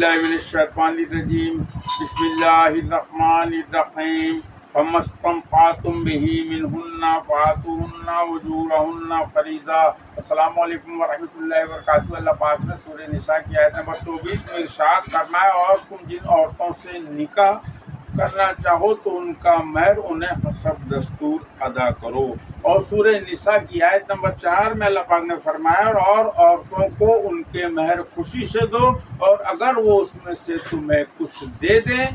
من الشیطان الرجیم بسم اللہ الرحمن الرحیم فما استمتعتم به منہن فآتوہن اجورہن فریضہ۔ السلام علیکم ورحمۃ اللہ وبرکاتہ۔ اللہ پاک نے سورہ نساء کی آیت نمبر 24 میں ارشاد کرنا ہے، اور تم جن عورتوں سے نکاح کرنا چاہو تو ان کا مہر انہیں حسب دستور ادا کرو۔ اور سورہ نساء کی آیت نمبر 4 میں اللہ پاک نے فرمایا، اور عورتوں کو ان کے مہر خوشی سے دو، اور اگر وہ اس میں سے تمہیں کچھ دے دیں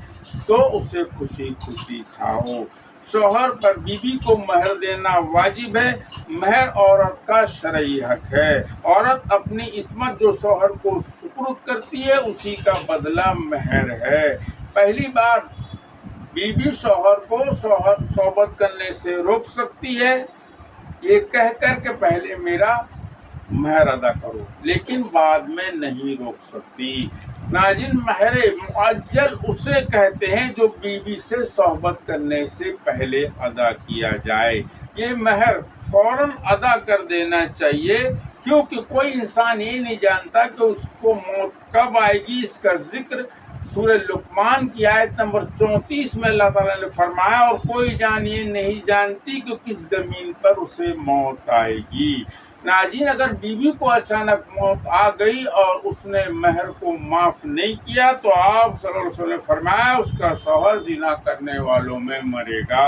تو اسے خوشی خوشی کھاؤ۔ شوہر پر بیوی کو مہر دینا واجب ہے۔ مہر عورت کا شرعی حق ہے۔ عورت اپنی عصمت جو شوہر کو سپرد کرتی ہے اسی کا بدلہ مہر ہے۔ پہلی بار بیوی شوہر کو صحبت کرنے سے روک سکتی ہے یہ کہہ کر کہ پہلے میرا مہر ادا کرو، لیکن بعد میں نہیں روک سکتی۔ ناجن مہر معجل اسے کہتے ہیں جو بیوی سے صحبت کرنے سے پہلے ادا کیا جائے۔ یہ مہر فوراً ادا کر دینا چاہیے، کیونکہ کوئی انسان یہ نہیں جانتا کہ اس کو موت کب آئے گی۔ اس کا ذکر سورہ لقمان کی آیت نمبر 34 میں اللہ تعالیٰ نے فرمایا، اور کوئی جان یہ نہیں جانتی کہ کس زمین پر اسے موت آئے گی۔ ناجین اگر بیوی کو اچانک موت آ گئی اور اس نے مہر کو معاف نہیں کیا تو آپ صلی اللہ علیہ وسلم نے فرمایا اس کا شوہر زنا کرنے والوں میں مرے گا۔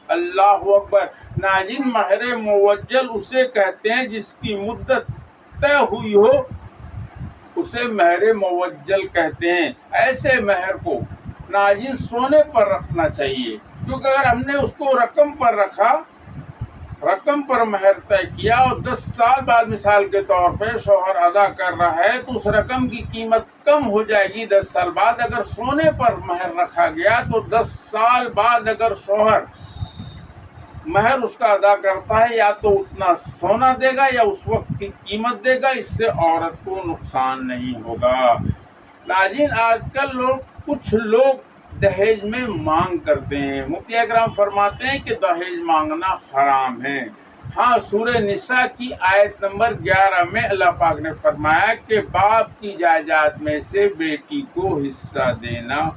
اللہ اکبر۔ ناجین مہر موجل اسے کہتے ہیں جس کی مدت طے ہوئی ہو، اسے مہر موجل کہتے ہیں۔ ایسے مہر کو ناجین سونے پر رکھنا چاہیے، کیونکہ اگر ہم نے اس کو رقم پر رکھا، رقم پر مہر طے کیا اور 10 سال بعد مثال کے طور پہ شوہر ادا کر رہا ہے تو اس رقم کی قیمت کم ہو جائے گی 10 سال بعد۔ اگر سونے پر مہر رکھا گیا تو 10 سال بعد اگر شوہر مہر اس کا ادا کرتا ہے یا تو اتنا سونا دے گا یا اس وقت کی قیمت دے گا، اس سے عورت کو نقصان نہیں ہوگا۔ ناظرین آج کل کچھ لوگ دہیج میں مانگ کرتے ہیں۔ مفتی اکرام فرماتے ہیں کہ دہیج مانگنا حرام ہے۔ ہاں، سورہ نساء کی آیت نمبر 11 میں اللہ پاک نے فرمایا کہ باپ کی جائیداد میں سے بیٹی کو حصہ دینا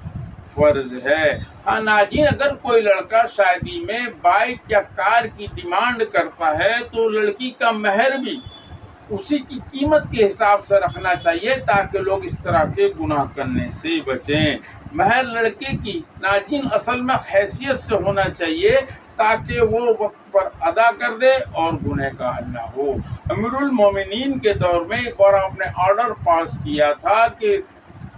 فرض ہے۔ ہاں ناجین، اگر کوئی لڑکا شادی میں بائک یا کار کی ڈیمانڈ کرتا ہے تو لڑکی کا مہر بھی اسی کی قیمت کے حساب سے رکھنا چاہیے تاکہ لوگ اس طرح کے گناہ کرنے سے بچیں۔ مہر لڑکے کی ناجین اصل میں حیثیت سے ہونا چاہیے تاکہ وہ وقت پر ادا کر دے اور گنہگار نہ ہو۔ امیر المومنین کے دور میں ایک بار آپ نے آرڈر پاس کیا تھا کہ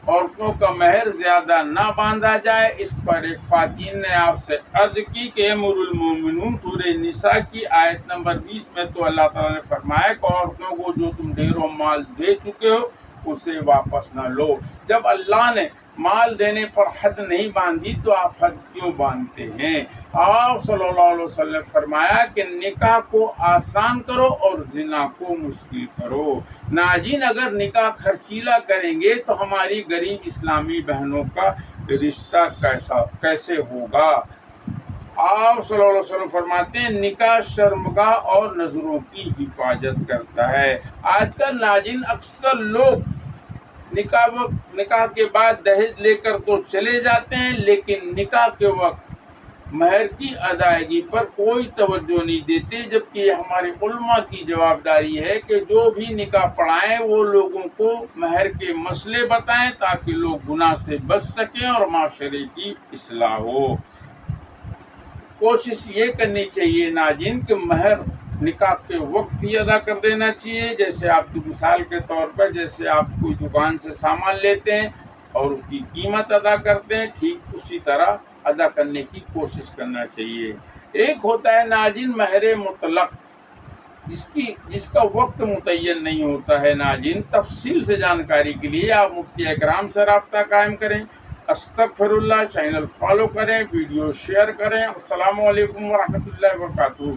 عورتوں کا مہر زیادہ نہ باندھا جائے۔ اس پر ایک خواتین نے آپ سے عرض کی کہ امیر المومنین سورہ نساء کی آیت نمبر 20 میں تو اللہ تعالیٰ نے فرمایا کہ عورتوں کو جو تم ڈھیروں مال دے چکے ہو اسے واپس نہ لو۔ جب اللہ نے مال دینے پر حد نہیں باندھی تو آپ حد کیوں باندھتے ہیں؟ آپ صلی اللہ علیہ وسلم نے فرمایا کہ نکاح کو آسان کرو اور زنا کو مشکل کرو۔ ناجین اگر نکاح خرچیلا کریں گے تو ہماری غریب اسلامی بہنوں کا رشتہ کیسے ہوگا؟ آپ صلی اللہ علیہ وسلم فرماتے ہیں نکاح شرمگاہ اور نظروں کی حفاظت کرتا ہے۔ آج کل ناجین اکثر لوگ نکاح کے بعد دہیج لے کر تو چلے جاتے ہیں، لیکن نکاح کے وقت مہر کی ادائیگی پر کوئی توجہ نہیں دیتے، جبکہ یہ ہمارے علماء کی جوابداری ہے کہ جو بھی نکاح پڑھائیں وہ لوگوں کو مہر کے مسئلے بتائیں تاکہ لوگ گناہ سے بچ سکیں اور معاشرے کی اصلاح ہو۔ کوشش یہ کرنی چاہیے ناظرین کہ مہر نکاح کے وقت ہی ادا کر دینا چاہیے۔ جیسے آپ کی مثال کے طور پر جیسے آپ کوئی دکان سے سامان لیتے ہیں اور اس کی قیمت ادا کرتے ہیں، ٹھیک اسی طرح ادا کرنے کی کوشش کرنا چاہیے۔ ایک ہوتا ہے ناظرین مہر مطلق، جس کا وقت متعین نہیں ہوتا ہے۔ ناظرین تفصیل سے جانکاری کے لیے آپ مفتی اکرام سے رابطہ قائم کریں۔ استغفر اللہ، چینل فالو کریں، ویڈیو شیئر کریں۔ السلام علیکم ورحمۃ اللہ وبرکاتہ۔